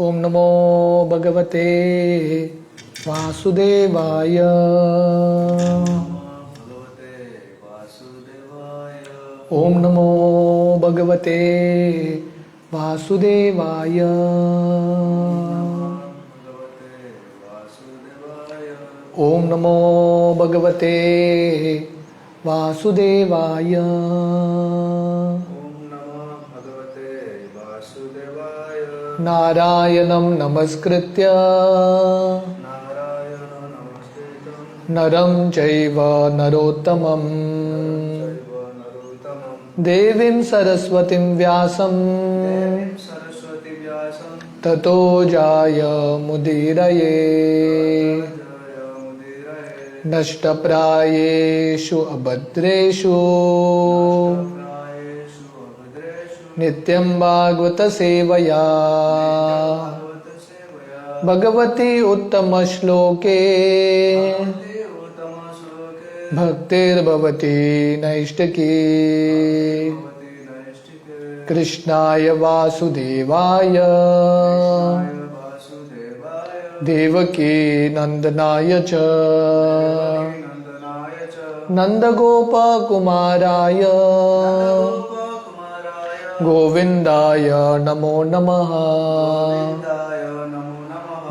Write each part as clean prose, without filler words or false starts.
ओम नमो भगवते वासुदेवाय। ओम नमो भगवते वासुदेवाय। ओम नमो भगवते वासुदेवाय। नारायणं नमस्कृत्य नरं चैव नरोत्तमं देवीं सरस्वतीं व्यासं ततो जायमुदीरये। नष्टप्रायेषु अभद्रेषु नित्यं भागवत सेवया भगवती उत्तम श्लोके भक्तिर्भवती नैष्टिकी। कृष्णाय वासुदेवाय देवकी नंदनाय च नंदगोपकुमाराय गोविंदाय नमो नमः।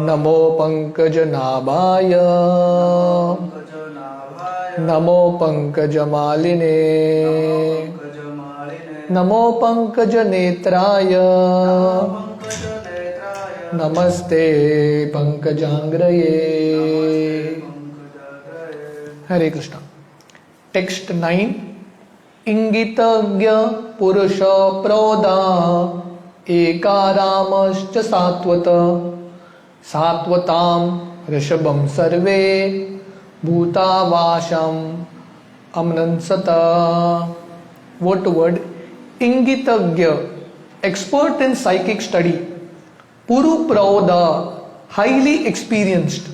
नमो पंकजनाभाय नमो पंकजमालिने नमो पंकजनेत्राय नमस्ते पंकजांग्रये। हरे कृष्णा। टेक्स्ट 9। इंगितज्ञ पुरुष प्रोदा एकारामश्च सात्वत सात्वतां ऋषभं सर्वे भूतावाशम अमनंसत। What word? इंगितज्ञ, expert in psychic study. Puru प्रौदा, highly experienced.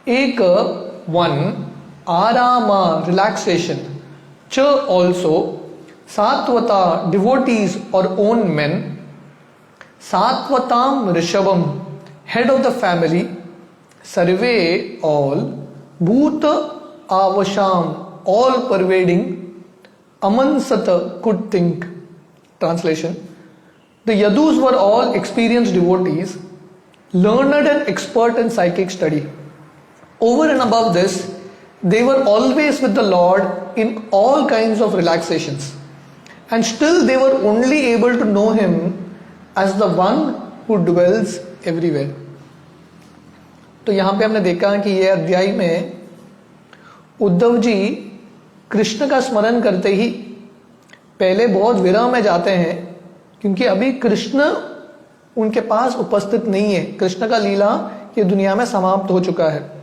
एक, one, आरामा, relaxation. Ch also, Satvata, devotees or own men. Satvatam Rishabam, head of the family. Sarve, all. Bhuta Avasham, all pervading. Amansata, could think. Translation. The Yadus were all experienced devotees, learned and expert in psychic study. Over and above this, they were always with the Lord in all kinds of relaxations, and still they were only able to know Him as the one who dwells everywhere. तो यहाँ पे हमने देखा कि ये अध्याय में उद्धव जी कृष्ण का स्मरण करते ही पहले बहुत विरह में जाते हैं, क्योंकि अभी कृष्ण उनके पास उपस्थित नहीं है। कृष्ण का लीला ये दुनिया में समाप्त हो चुका है।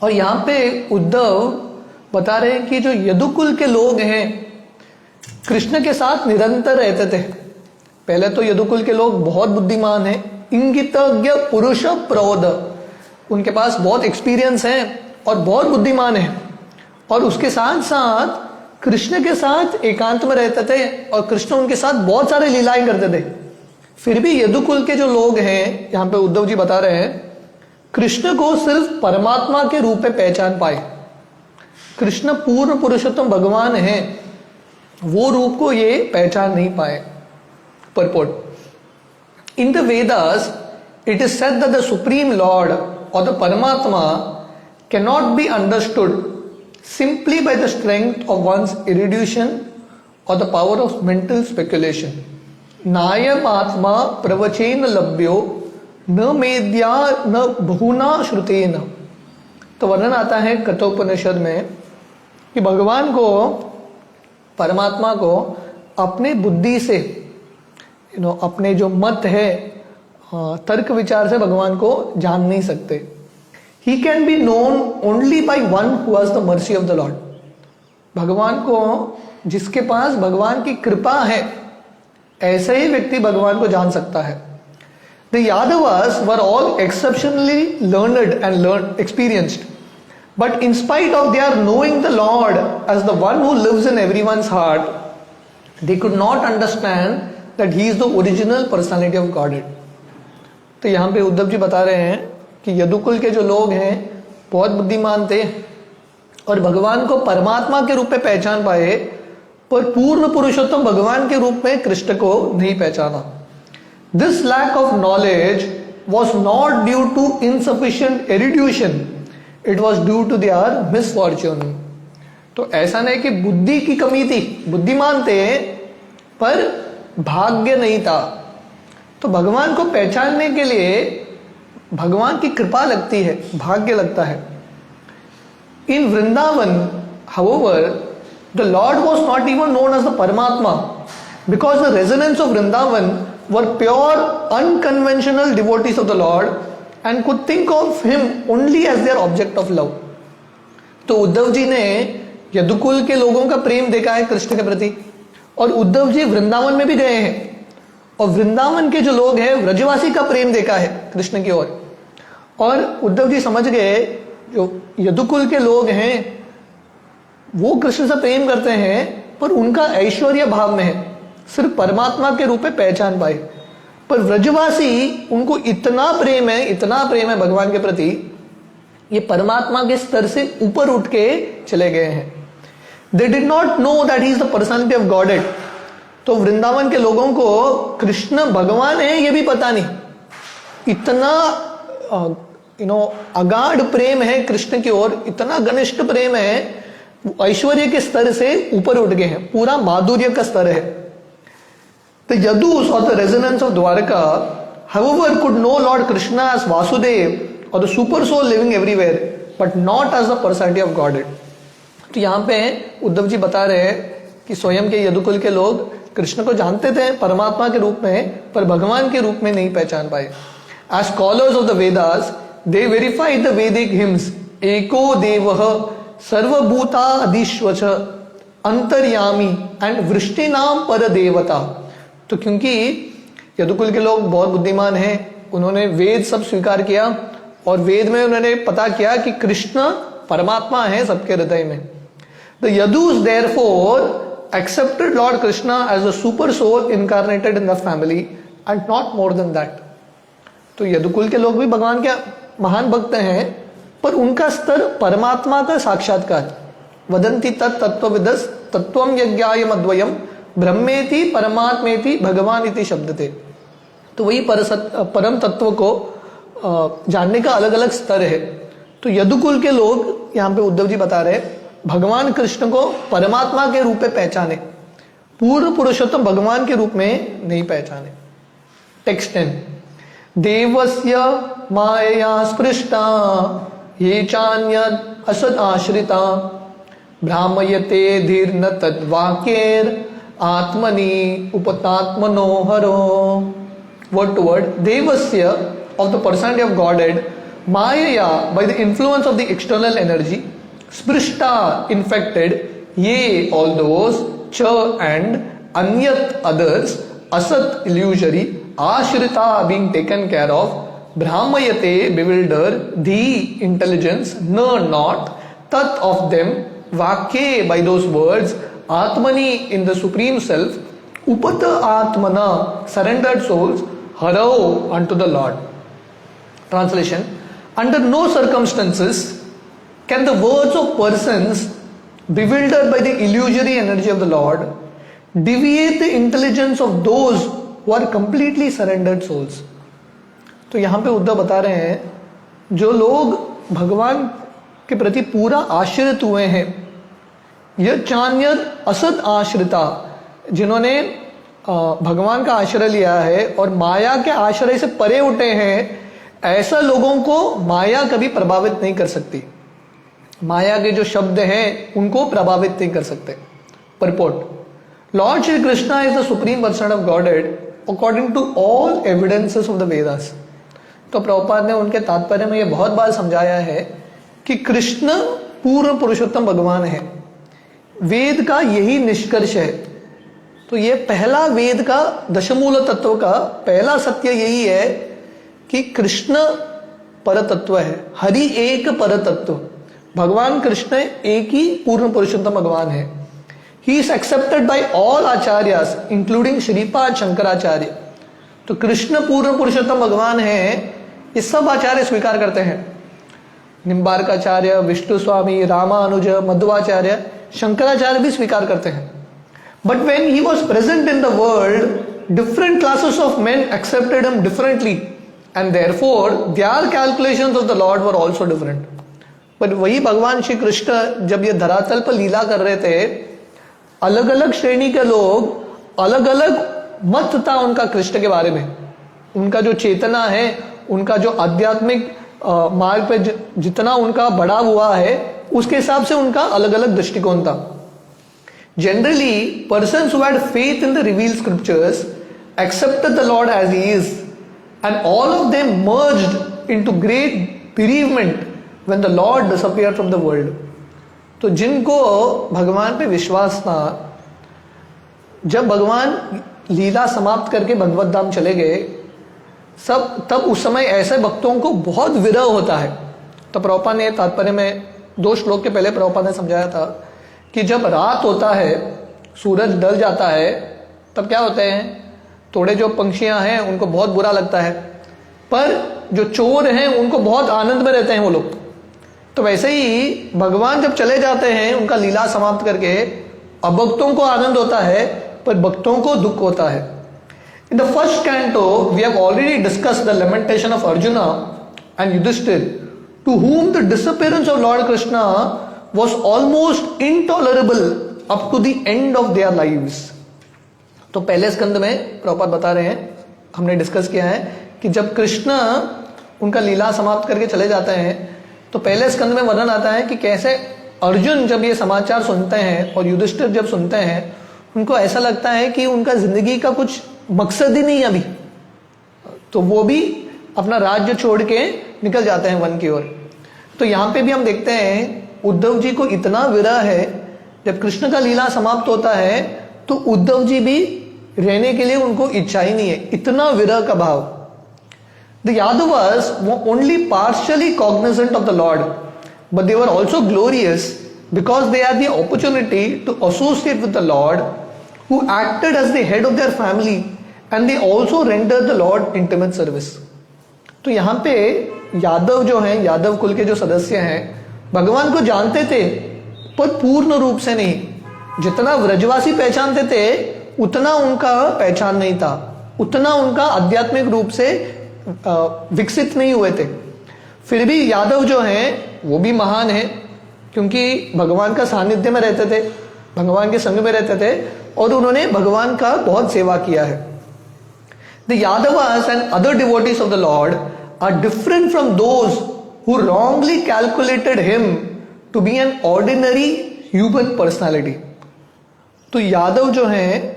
और यहाँ पे उद्धव बता रहे हैं कि जो यदुकुल के लोग हैं कृष्ण के साथ निरंतर रहते थे। पहले तो यदुकुल के लोग बहुत बुद्धिमान हैं, इंगितज्ञ पुरुष प्रौद, उनके पास बहुत एक्सपीरियंस है और बहुत बुद्धिमान है, और उसके साथ साथ कृष्ण के साथ एकांत में रहते थे और कृष्ण उनके साथ बहुत सारे लीलाएं करते थे। फिर भी यदुकुल के जो लोग हैं, यहाँ पे उद्धव जी बता रहे हैं, कृष्ण को सिर्फ परमात्मा के रूप में पहचान पाए। कृष्ण पूर्ण पुरुषोत्तम भगवान है, वो रूप को ये पहचान नहीं पाए। Purport. In the Vedas, it is said that the Supreme Lord or the Paramatma cannot be understood simply by the strength of one's erudition or the power of mental speculation. Nayam Atma Pravachena Labhyo न मेद्या न बहुना श्रुतेन। तो वर्णन आता है कठोपनिषद में कि भगवान को, परमात्मा को अपने बुद्धि से, अपने जो मत है, तर्क विचार से भगवान को जान नहीं सकते। He can be known only by one who has the mercy of the Lord. भगवान को, जिसके पास भगवान की कृपा है, ऐसे ही व्यक्ति भगवान को जान सकता है। The Yadavas were all exceptionally learned and experienced, but in spite of their knowing the Lord as the one who lives in everyone's heart, they could not understand that He is the original personality of Godhead. तो यहाँ पे उद्धव जी बता रहे हैं कि यदुकुल के जो लोग हैं बहुत बुद्धिमान थे और भगवान को परमात्मा के रूप में पहचान पाए, पर पूर्ण पुरुषोत्तम भगवान के रूप में कृष्ण को नहीं पहचाना। This lack of knowledge was not due to insufficient erudition, it was due to their misfortune. तो ऐसा नहीं कि बुद्धि की कमी थी, बुद्धिमान थे पर भाग्य नहीं था। तो भगवान को पहचानने के लिए भगवान की कृपा लगती है, भाग्य लगता है। इन Vrindavan however the Lord was not even known as the Paramatma because the residents of Vrindavan were pure unconventional devotees of the Lord and could think of him only as their object of love। तो उद्धव जी ने यदुकुल के लोगों का प्रेम देखा है कृष्ण के प्रति, और उद्धव जी वृंदावन में भी गए हैं और वृंदावन के जो लोग हैं व्रजवासी का प्रेम देखा है कृष्ण की ओर। और उद्धव जी समझ गए जो यदुकुल के लोग हैं वो कृष्ण से प्रेम करते हैं पर उनका ऐश्वर्य भाव में है, सिर्फ परमात्मा के रूप में पहचान पाए। पर व्रजवासी उनको इतना प्रेम है, इतना प्रेम है भगवान के प्रति, ये परमात्मा के स्तर से ऊपर उठ के चले गए हैं। They did not know that he is the personality of godhead. तो वृंदावन के लोगों को कृष्ण भगवान है ये भी पता नहीं, इतना अगाध प्रेम है कृष्ण की ओर, इतना घनिष्ठ प्रेम है, ऐश्वर्य के स्तर से ऊपर उठ गए हैं, पूरा माधुर्य का स्तर है। The Yadus or the residents of Dwarka, however, could know Lord Krishna as Vasudev or the super soul living everywhere, but not as the personality of Godhead। तो यहाँ पे उद्धव जी बता रहे हैं कि स्वयं के यदुकुल के लोग कृष्ण को जानते थे परमात्मा के रूप में, पर भगवान के रूप में नहीं पहचान पाए। As scholars of the Vedas, they verified the Vedic hymns, एको देवः सर्वभूताधीश्वच अंतर्यामी एंड वृष्टि नाम पर देवता। तो क्योंकि यदुकुल के लोग बहुत बुद्धिमान हैं, उन्होंने वेद सब स्वीकार किया और वेद में उन्होंने पता किया कि कृष्ण परमात्मा है सबके हृदय में। The Yadus therefore accepted Lord Krishna as a super soul incarnated in the family and not more than that. तो यदुकुल के लोग भी भगवान के महान भक्त हैं, पर उनका स्तर परमात्मा का साक्षात्कार। वदंती तत्त्वविदस् तत्त्वं यज्ञायम अद्वयम ब्रह्मेति परमात्मेति भगवान इति शब्द थे। तो वही परम तत्व को जानने का अलग अलग स्तर है। तो यदुकुल के लोग यहाँ पे उद्धव जी बता रहे भगवान कृष्ण को परमात्मा के रूप में पहचाने, पूर्ण पुरुषोत्तम भगवान के रूप में नहीं पहचाने। टेक्स्ट 10 देवस्य मायया स्पृष्टा ये चान्यद असद आश्रिता भ्रामयते धीर्न तद्वाक्येर आत्मनि उपतात्मनोहरो। Word to word, Devasya of the personality of Godhead, Mayaya by the influence of the external energy, Sprishta infected, Ye all those, Cha and Anyat others, Asat illusory, Ashrita being taken care of, Brahmayate bewilder, Dhi intelligence, Na not, Tat of them, Vakye by those words, Atmani in the Supreme Self, Upata Atmana surrendered souls, Harao unto the Lord। Translation: under no circumstances can the words of persons bewildered by the illusory energy of the Lord deviate the intelligence of those who are completely surrendered souls। तो यहाँ पे उद्धव बता रहे हैं जो लोग भगवान के प्रति पूरा आश्रित हुए हैं, यह चान्यद असद आश्रिता, जिन्होंने भगवान का आश्रय लिया है और माया के आश्रय से परे उठे हैं, ऐसा लोगों को माया कभी प्रभावित नहीं कर सकती। माया के जो शब्द हैं उनको प्रभावित नहीं कर सकते। Purport: Lord Shri Krishna is the supreme person of godhead according to all evidences of the Vedas. तो प्रभुपाद ने उनके तात्पर्य में यह बहुत बार समझाया है कि कृष्ण पूर्ण पुरुषोत्तम भगवान है। वेद का यही निष्कर्ष है। तो ये पहला वेद का दशमूल तत्व का पहला सत्य यही है कि कृष्ण परतत्व है, हरि एक परतत्व, भगवान कृष्ण एक ही पूर्ण पुरुषोत्तम भगवान है। He is accepted by all acharyas including Shripad Shankaracharya. तो कृष्ण पूर्ण पुरुषोत्तम भगवान है, ये सब आचार्य स्वीकार करते हैं। निम्बार्काचार्य, विष्णु स्वामी, रामानुज, मध्वाचार्य, शंकराचार्य भी स्वीकार करते हैं। But when he was present in the world, different classes of men accepted him differently and therefore their calculations of the Lord were also different. पर वही भगवान श्री कृष्ण जब ये धरातल पर लीला कर रहे थे, अलग अलग श्रेणी के लोग अलग अलग मत था उनका कृष्ण के बारे में। उनका जो चेतना है, उनका जो आध्यात्मिक मार्ग पे जितना उनका बढ़ा हुआ है, उसके हिसाब से उनका अलग अलग दृष्टिकोण था। Generally, persons who had faith in the revealed scriptures accepted the Lord as he is, and all of them merged into great bereavement when the Lord disappeared from the world. तो जिनको भगवान पे विश्वास था, जब भगवान लीला समाप्त करके भगवत धाम चले गए, तब उस समय ऐसे भक्तों को बहुत विरह होता है। तो प्रभुपाद ने तात्पर्य में 2 श्लोक के पहले प्रभुपाद ने समझाया था कि जब रात होता है, सूरज ढल जाता है, तब क्या होते हैं, थोड़े जो पंछियां हैं उनको बहुत बुरा लगता है, पर जो चोर हैं उनको बहुत आनंद में रहते हैं वो लोग। तो वैसे ही भगवान जब चले जाते हैं उनका लीला समाप्त करके, अभक्तों को आनंद होता है पर भक्तों को दुख होता है। In the first canto we have already discussed the lamentation of Arjuna and Yudhishthira, to whom the disappearance of Lord Krishna was almost intolerable up to the end of their lives. तो पहले स्कंद में प्रभुपाद बता रहे हैं, हमने डिस्कस किया है कि जब कृष्ण उनका लीला समाप्त करके चले जाते हैं, तो पहले स्कंद में वर्णन आता है कि कैसे अर्जुन जब ये समाचार सुनते हैं और युधिष्ठिर जब सुनते हैं, उनको ऐसा लगता है कि उनका जिंदगी का कुछ मकसद ही नहीं अभी, तो वो भी अपना राज्य छोड़ के निकल जाते हैं वन की ओर। तो यहाँ पे भी हम देखते हैं उद्धव जी को इतना विरह है, जब कृष्ण का लीला समाप्त होता है तो उद्धव जी भी रहने के लिए उनको इच्छा ही नहीं है, इतना विरह का भाव। The Yadavas were only partially cognizant of the Lord, but they were also glorious because they had the opportunity to associate with the Lord, who acted as the head of their family, and they also rendered the Lord intimate service. तो यहाँ पे यादव जो हैं, यादव कुल के जो सदस्य हैं, भगवान को जानते थे पर पूर्ण रूप से नहीं। जितना व्रजवासी पहचानते थे उतना उनका पहचान नहीं था, उतना उनका आध्यात्मिक रूप से विकसित नहीं हुए थे। फिर भी यादव जो हैं वो भी महान है, क्योंकि भगवान का सानिध्य में रहते थे, भगवान के संग में रहते थे और उन्होंने भगवान का बहुत सेवा किया है। The Yadavas and other devotees of the Lord are different from those who wrongly calculated him to be an ordinary human personality. तो यादव जो हैं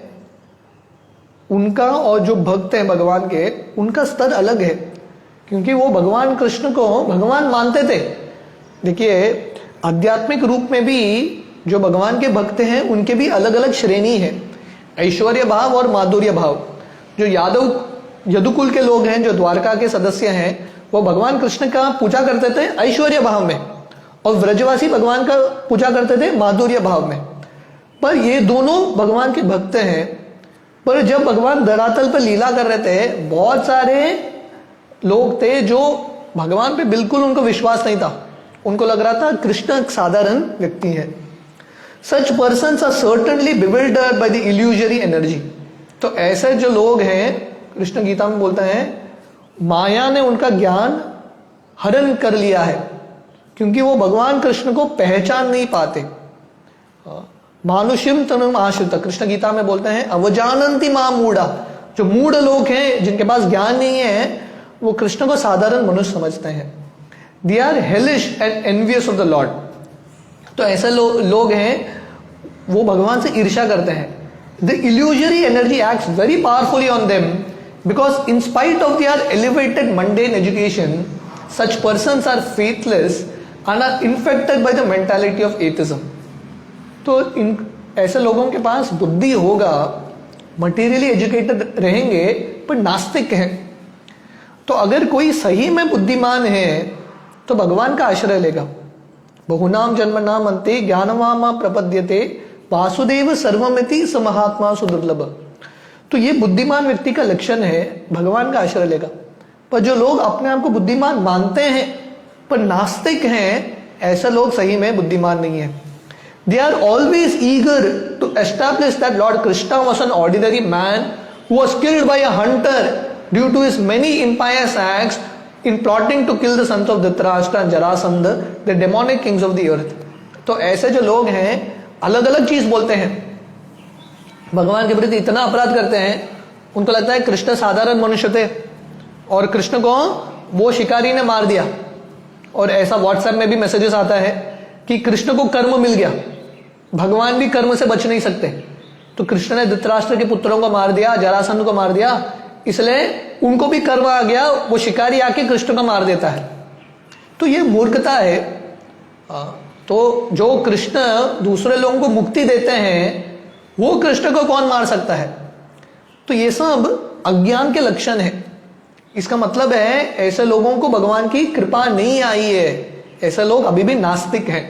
उनका और जो भक्त हैं भगवान के, उनका स्तर अलग है, क्योंकि वो भगवान कृष्ण को भगवान मानते थे। देखिए, आध्यात्मिक रूप में भी जो भगवान के भक्त हैं उनके भी अलग अलग श्रेणी है, ऐश्वर्य भाव और माधुर्य भाव। जो यदुकुल के लोग हैं, जो द्वारका के सदस्य हैं, वो भगवान कृष्ण का पूजा करते थे ऐश्वर्य भाव में, और व्रजवासी भगवान का पूजा करते थे माधुर्य भाव में। पर ये दोनों भगवान के भक्त हैं। पर जब भगवान धरातल पर लीला कर रहे थे, बहुत सारे लोग थे जो भगवान पे बिल्कुल उनको विश्वास नहीं था, उनको लग रहा था कृष्ण एक साधारण व्यक्ति है। Such persons are certainly bewildered by the illusory energy. तो ऐसे जो लोग हैं, कृष्ण गीता में बोलते हैं, माया ने उनका ज्ञान हरण कर लिया है, क्योंकि वो भगवान कृष्ण को पहचान नहीं पाते। मानुष्यम तनुम आश्रित, कृष्ण गीता में बोलते हैं, अवजानंति मां मूढ़ा। जो मूढ़ लोग हैं, जिनके पास ज्ञान नहीं है, वो कृष्ण को साधारण मनुष्य समझते हैं। They are hellish and envious of the Lord. तो ऐसे लोग हैं, वो भगवान से ईर्ष्या करते हैं। The illusory energy acts very powerfully on them, because in spite of their elevated mundane education, such persons are faithless and are infected by the mentality of atheism. तो इन ऐसे लोगों के पास बुद्धि होगा, मटेरियली एजुकेटेड रहेंगे, पर नास्तिक हैं। तो अगर कोई सही में बुद्धिमान है तो भगवान का आश्रय लेगा। बहुनाम जन्मनाम अन्ते ज्ञानवामा प्रपद्यते वासुदेव सर्वमिति स महात्मा सुदुर्लभ। तो ये बुद्धिमान व्यक्ति का लक्षण है, भगवान का आश्रय लेगा। पर जो लोग अपने आप को बुद्धिमान मानते हैं पर नास्तिक हैं, ऐसे लोग सही में बुद्धिमान नहीं है। They are always eager to establish that Lord Krishna was an ordinary man who was killed by a hunter due to his many impious acts in plotting to kill the sons of Dhritarashtra and Jarasandha, the demonic kings of the earth. तो ऐसे जो लोग हैं अलग अलग चीज बोलते हैं, भगवान के प्रति इतना अपराध करते हैं, उनको लगता है कृष्ण साधारण मनुष्य थे और कृष्ण को वो शिकारी ने मार दिया। और ऐसा व्हाट्सएप में भी मैसेजेस आता है कि कृष्ण को कर्म मिल गया, भगवान भी कर्म से बच नहीं सकते। तो कृष्ण ने धृतराष्ट्र के पुत्रों को मार दिया, जरासंध को मार दिया, इसलिए उनको भी कर्म आ गया, वो शिकारी आके कृष्ण को मार देता है। तो ये मूर्खता है। तो जो कृष्ण दूसरे लोगों को मुक्ति देते हैं, वो कृष्ण को कौन मार सकता है? तो ये सब अज्ञान के लक्षण है। इसका मतलब है ऐसे लोगों को भगवान की कृपा नहीं आई है, ऐसे लोग अभी भी नास्तिक हैं।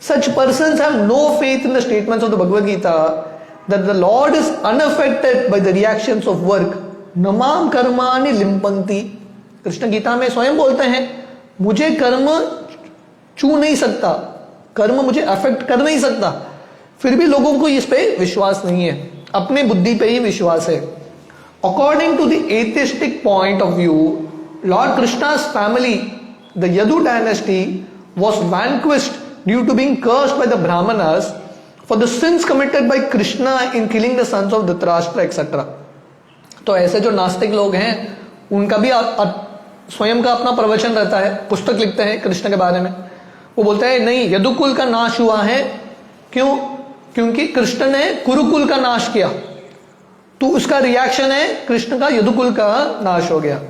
Such persons have no faith in the statements of the Bhagavad Gita that the Lord is unaffected by the reactions of work. नमाम कर्माणि लिम्पन्ति। कृष्ण गीता में स्वयं बोलते हैं, मुझे कर्म छू नहीं सकता, कर्म मुझे अफेक्ट कर नहीं सकता। फिर भी लोगों को इस पे विश्वास नहीं है, अपनी बुद्धि पे ही विश्वास है। According to the atheistic point of view, Lord Krishna's family, the Yadu dynasty, was vanquished due to being cursed by the Brahmanas for the sins committed by Krishna in killing the sons of Dhritarashtra etc. तो ऐसे जो नास्तिक लोग हैं, उनका भी स्वयं का अपना प्रवचन रहता है, पुस्तक लिखते हैं कृष्ण के बारे में। वो बोलते हैं नहीं, यदुकुल का नाश हुआ है। क्यों? क्योंकि कृष्ण ने कुरुकुल का नाश किया, तो उसका रिएक्शन है कृष्ण का यदुकुल का नाश हो गया।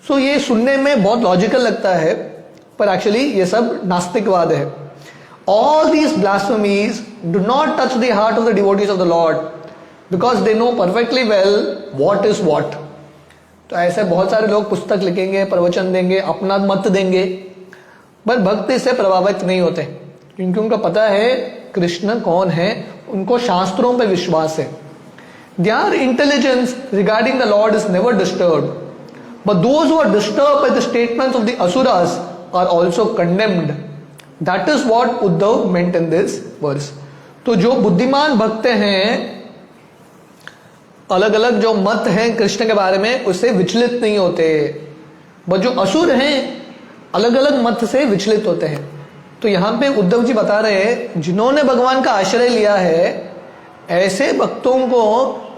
सो ये सुनने में बहुत लॉजिकल लगता है, पर एक्चुअली ये सब नास्तिकवाद है। All these blasphemies do not touch the heart of the devotees of the Lord because they know perfectly well what is what. तो ऐसे बहुत सारे लोग पुस्तक लिखेंगे, प्रवचन देंगे, अपना मत देंगे, पर भक्त इससे प्रभावित नहीं होते क्योंकि उनको पता है कृष्ण कौन है, उनको शास्त्रों पर विश्वास है। Their intelligence regarding the Lord is never disturbed, but those who are disturbed by the statements of the asuras are also condemned. That is what Uddhav meant in this verse. तो जो बुद्धिमान भक्त हैं, अलग अलग जो मत हैं कृष्ण के बारे में, उससे विचलित नहीं होते, बट जो असुर हैं अलग अलग मत से विचलित होते हैं। तो यहां पे उद्धव जी बता रहे हैं, जिन्होंने भगवान का आश्रय लिया है, ऐसे भक्तों को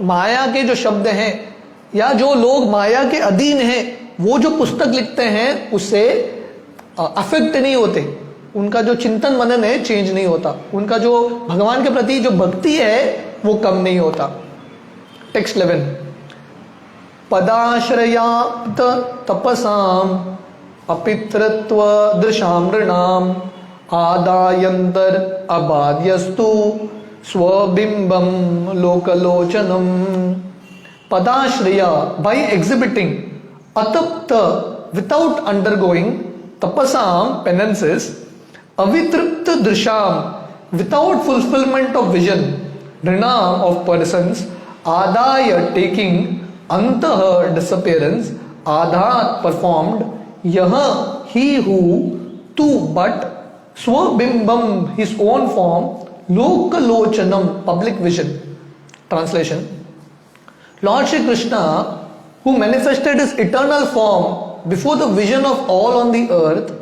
माया के जो शब्द हैं या जो लोग माया के अधीन हैं, वो जो पुस्तक लिखते हैं उससे अफेक्ट नहीं होते, उनका जो चिंतन मनन है चेंज नहीं होता, उनका जो भगवान के प्रति जो भक्ति है वो कम नहीं होता। Text 11, पदाश्रयाप्त तपसाम अपितृत्व दृशाम नृणाम आदायंतर अबाध्यस्तु स्वबिंबम लोकलोचनम। पदाश्रया, by exhibiting atapta without undergoing tapasam penances, avitripta drisham without fulfillment of vision, nrinam of persons, adaya taking, antah disappearance, adhat performed, yah he who, tu but, swabimbam his own form, lokalochanam public vision. Translation: Lord Shri Krishna, who manifested his eternal form before the vision of all on the earth,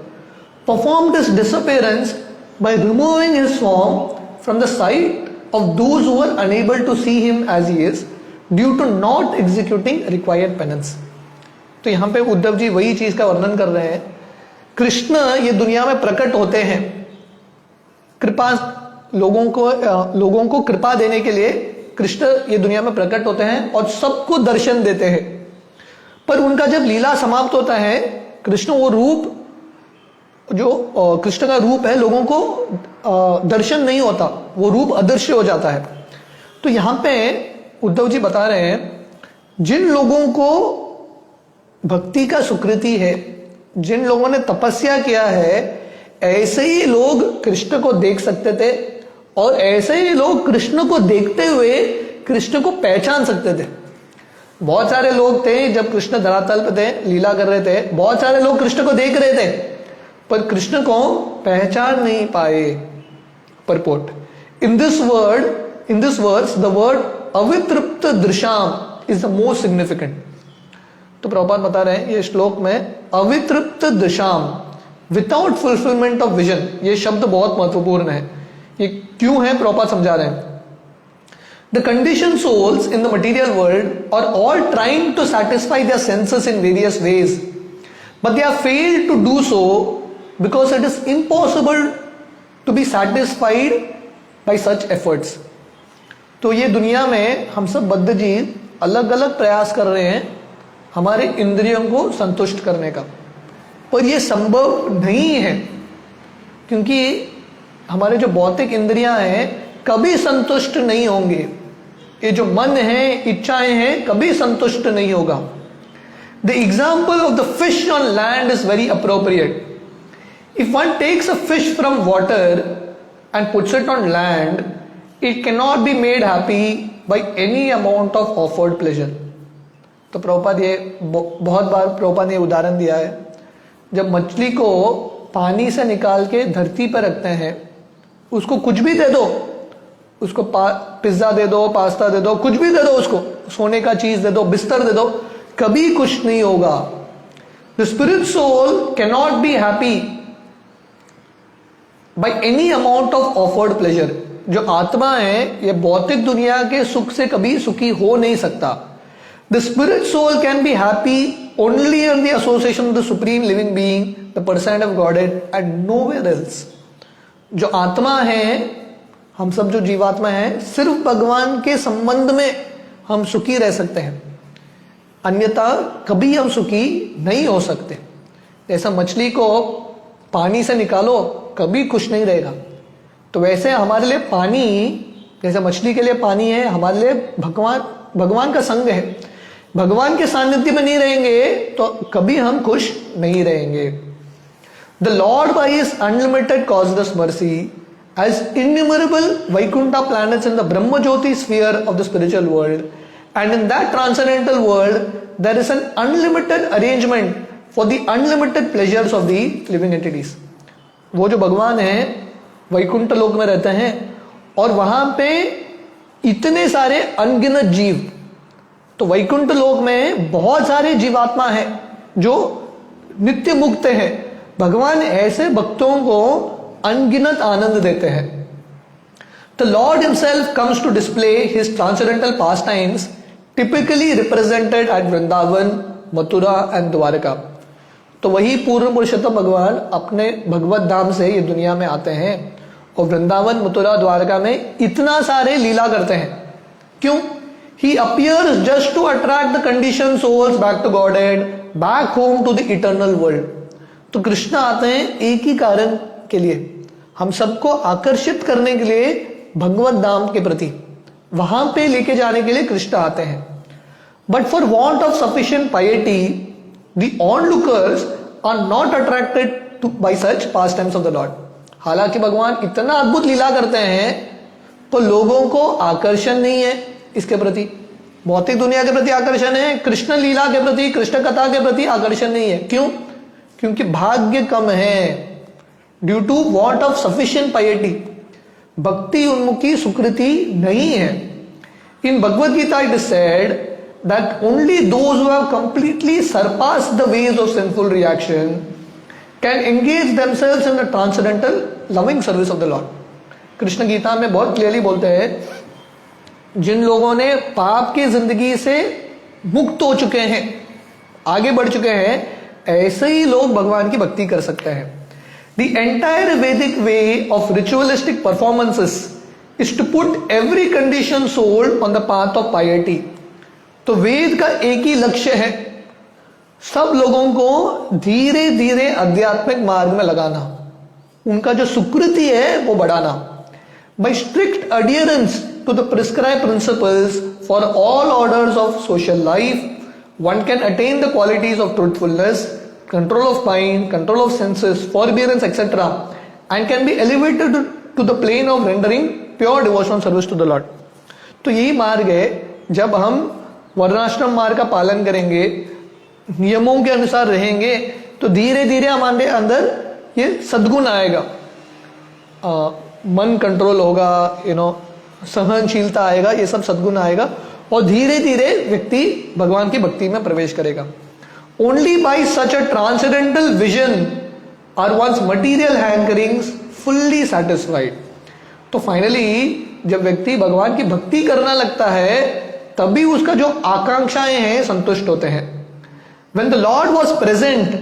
performed his disappearance by removing his form from the sight of those who were unable to see him as he is due to not executing required penance. तो यहाँ पे उद्धव जी वही चीज का वर्णन कर रहे हैं। कृष्ण ये दुनिया में प्रकट होते हैं, कृपा लोगों को कृपा देने के लिए कृष्ण ये दुनिया में प्रकट होते हैं और सबको दर्शन देते हैं। पर उनका जब लीला समाप्त होता है, कृष्ण वो रूप जो कृष्ण का रूप है, लोगों को दर्शन नहीं होता, वो रूप अदृश्य हो जाता है। तो यहाँ पे उद्धव जी बता रहे हैं, जिन लोगों को भक्ति का सुकृति है, जिन लोगों ने तपस्या किया है, ऐसे ही लोग कृष्ण को देख सकते थे और ऐसे ही लोग कृष्ण को देखते हुए कृष्ण को पहचान सकते थे। बहुत सारे लोग थे जब कृष्ण धरातल पे थे, लीला कर रहे थे, बहुत सारे लोग कृष्ण को देख रहे थे पर कृष्ण को पहचान नहीं पाए। Purport, in this words the word अवितृप्त दृशाम इज द मोस्ट सिग्निफिकेंट। तो प्रभुपाद बता रहे हैं ये श्लोक में अवितृप्त दृशाम, विदाउट फुलफिलमेंट ऑफ विजन, ये शब्द बहुत महत्वपूर्ण है। ये क्यों है प्रभुपाद समझा रहे हैं। The conditioned souls in the material world are all trying to satisfy their senses in various ways, but they have failed to do so because it is impossible to be satisfied by such efforts. तो ये दुनिया में हम सब बद्ध जीव अलग अलग प्रयास कर रहे हैं हमारे इंद्रियों को संतुष्ट करने का, पर ये संभव नहीं है क्योंकि हमारे जो भौतिक इंद्रियां हैं कभी संतुष्ट नहीं होंगे। ये जो मन है, इच्छाएं हैं, कभी संतुष्ट नहीं होगा। The example of the fish on land is very appropriate. If one takes a fish from water and puts it on land, it can not be made happy by any amount of offered pleasure. तो प्रभुपाद ये बहुत बार प्रभुपाद ने उदाहरण दिया है, जब मछली को पानी से निकाल के धरती पर रखते हैं, उसको कुछ भी दे दो, उसको पिज्जा दे दो, पास्ता दे दो, कुछ भी दे दो, उसको सोने का चीज दे दो, बिस्तर दे दो, कभी खुश नहीं होगा। The spirit soul can not be happy by any amount of offered pleasure. जो आत्मा है ये भौतिक दुनिया के सुख से कभी सुखी हो नहीं सकता। The spirit soul can be happy only in the association of the supreme living being, the person of godhead, and nowhere else. जो आत्मा है, हम सब जो जीवात्मा हैं, सिर्फ भगवान के संबंध में हम सुखी रह सकते हैं, अन्यथा कभी हम सुखी नहीं हो सकते। जैसा मछली को पानी से निकालो कभी खुश नहीं रहेगा, तो वैसे हमारे लिए पानी, जैसे मछली के लिए पानी है, हमारे लिए भगवान का संग है। भगवान के सानिध्य में नहीं रहेंगे तो कभी हम खुश नहीं रहेंगे। The Lord by his unlimited causeless mercy has innumerable Vaikuntha planets in the Brahma Jyoti sphere of the spiritual world, and in that transcendental world there is an unlimited arrangement for the unlimited pleasures of the living entities. वो जो भगवान है वैकुंठ लोक में रहते हैं और वहां पे इतने सारे अनगिनत जीव, तो वैकुंठ लोक में बहुत सारे जीवात्मा हैं जो नित्य मुक्त हैं। भगवान ऐसे भक्तों को अनगिनत आनंद देते हैं। The Lord himself comes to display his transcendental pastimes, typically represented at Vrindavan, Mathura and Dwarka. तो वही पूर्ण पुरुषोत्तम भगवान अपने भगवत धाम से ये दुनिया में आते हैं और वृंदावन, मथुरा, द्वारका में इतना सारे लीला करते हैं। क्यों? He appears just to attract the conditioned souls back to Godhead, back home to the eternal world। तो कृष्ण आते हैं एक ही कारण के लिए, हम सबको आकर्षित करने के लिए भगवत धाम के प्रति, वहां पे लेके जाने के लिए कृष्ण आते हैं। But for want of sufficient piety the onlookers are not attracted by such pastimes टाइम्स ऑफ द लॉर्ड। हालांकि भगवान इतना अद्भुत लीला करते हैं तो लोगों को आकर्षण नहीं है इसके प्रति। भौतिक दुनिया के प्रति आकर्षण है, कृष्ण लीला के प्रति, कृष्ण कथा के प्रति आकर्षण नहीं है। क्यों? क्योंकि भाग्य कम है, due to want of sufficient piety. भक्ति उन्मुखी सुकृति नहीं है। In Bhagavad Gita it is said that only those who have completely surpassed the ways of sinful reaction can engage themselves in the transcendental loving service of the Lord. Krishna Gita में बहुत clearly बोलते हैं, जिन लोगों ने पाप की जिंदगी से मुक्त हो चुके हैं, आगे बढ़ चुके हैं, ऐसे ही लोग भगवान की भक्ति कर सकते हैं। The entire Vedic way of ritualistic performances is to put every conditioned soul on the path of piety। तो वेद का एक ही लक्ष्य है, सब लोगों को धीरे धीरे आध्यात्मिक मार्ग में लगाना, उनका जो सुकृति है वो बढ़ाना। By strict adherence to the prescribed principles for all orders of social life, one can attain the qualities of truthfulness, control of mind, control of senses, forbearance, etc., and can be elevated to the plane of rendering pure devotional service to the Lord। तो यही मार्ग है, जब हम वर्णाश्रम मार्ग का पालन करेंगे, नियमों के अनुसार रहेंगे, तो धीरे धीरे हमारे अंदर ये सद्गुण आएगा, मन कंट्रोल होगा, सहनशीलता आएगा, ये सब सद्गुण आएगा और धीरे धीरे व्यक्ति भगवान की भक्ति में प्रवेश करेगा। Only by such a transcendental vision are one's material hankerings fully satisfied. तो फाइनली जब व्यक्ति भगवान की भक्ति करना लगता है तभी उसका जो आकांक्षाएं हैं संतुष्ट होते हैं। When the Lord was present,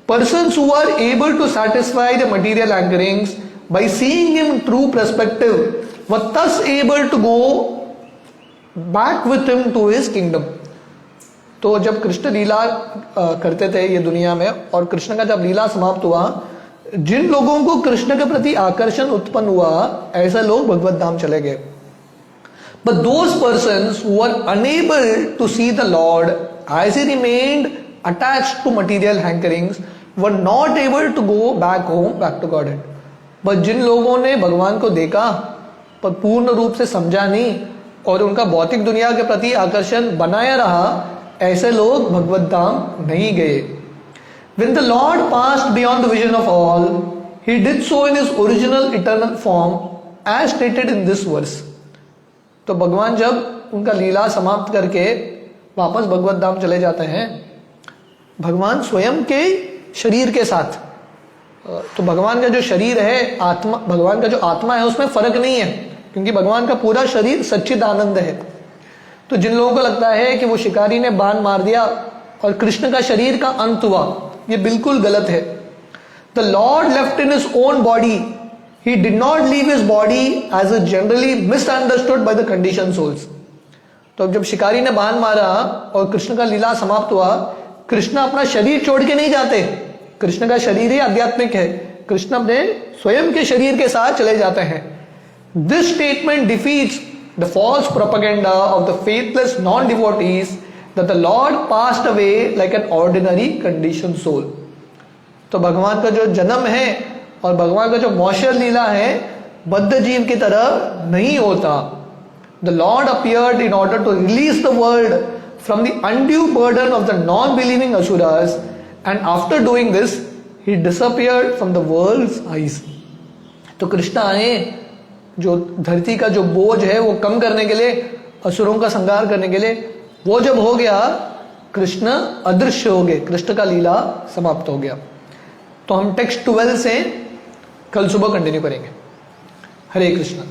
persons who are able to satisfy the material anchorings by seeing him true perspective were thus able to go back with him to his kingdom। तो जब कृष्ण लीला करते थे ये दुनिया में और कृष्ण का जब लीला समाप्त हुआ, जिन लोगों को कृष्ण के प्रति आकर्षण उत्पन्न हुआ ऐसे लोग भगवत धाम चले गए। But those persons who were unable to see the Lord as he remained attached to material hankerings were not able to go back home, back to Godhead। बस जिन लोगों ने भगवान को देखा पर पूर्ण रूप से समझा नहीं और उनका भौतिक दुनिया के प्रति आकर्षण बनाया रहा, ऐसे लोग भगवत धाम नहीं गए। When the Lord passed beyond the vision of all, he did so in his original eternal form as stated in this verse। तो भगवान जब उनका लीला समाप्त करके वापस भगवत धाम चले जाते हैं, भगवान स्वयं के शरीर के साथ, तो भगवान का जो शरीर है आत्मा, भगवान का जो आत्मा है उसमें फर्क नहीं है क्योंकि भगवान का पूरा शरीर सच्चिद आनंद है। तो जिन लोगों को लगता है कि वो शिकारी ने बाण मार दिया और कृष्ण का शरीर का अंत हुआ, ये बिल्कुल गलत है। The Lord left in his own body, he did not leave his body as is generally misunderstood by the conditioned souls। तो जब शिकारी ने बाण मारा और कृष्ण का लीला समाप्त हुआ, कृष्ण अपना शरीर छोड़ के नहीं जाते, कृष्ण का शरीर ही आध्यात्मिक है, कृष्ण अपने स्वयं के शरीर के साथ चले जाते हैं। This statement defeats the false propaganda of the faithless non devotees that the Lord passed away like an ordinary condition soul. तो भगवान का जो जन्म है और भगवान का जो मौशर लीला है बद्ध जीव की तरह नहीं होता। The lord appeared in order to release the world from the undue burden of the non believing asuras and after doing this he disappeared from the world's eyes. तो कृष्ण आए जो धरती का जो बोझ है वो कम करने के लिए, असुरों का संहार करने के लिए। वो जब हो गया, कृष्ण अदृश्य हो गए, कृष्ण का लीला समाप्त हो गया। तो हम टेक्स्ट 12 से कल सुबह कंटिन्यू करेंगे। हरे कृष्ण।